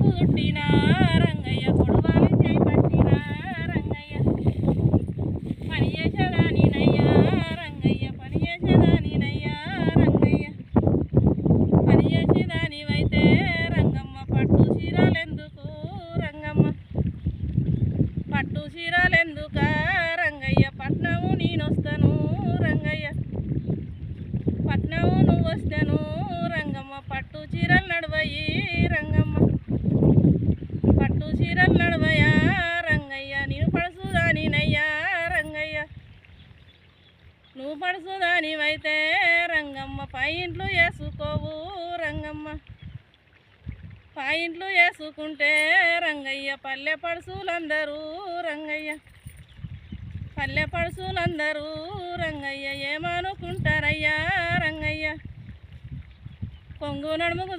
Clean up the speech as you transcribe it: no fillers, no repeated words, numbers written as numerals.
కొడుకు చుట్టిన రంగయ్య కొడువాలి చేయి పట్టిన రంగయ్య పని చేసేదానినయ్యా రంగయ్య పని చేసేదానినయ్యా రంగయ్య పని చేసేదానివైతే రంగమ్మ పట్టు చీరలెందుకు రంగమ్మ పట్టు చీరలెందుక రంగయ్య పట్నము నేనొస్తాను రంగయ్య పట్నము నువ్వు వస్తాను రంగమ్మ పట్టు చీరలు నడవయి రంగమ్మ పట్టు చీరలు నడవయా రంగయ్య నేను పడుసుదానినయ్యా రంగయ్య నువ్వు పడుసుదానివైతే రంగమ్మ పాయింట్లు వేసుకోవు రంగమ్మ పాయింట్లు వేసుకుంటే రంగయ్య పల్లె పడుసులందరూ రంగయ్య పల్లె పడుసులందరూ రంగయ్య ఏమనుకుంటారయ్యా రంగయ్య కొంగు నడుముకు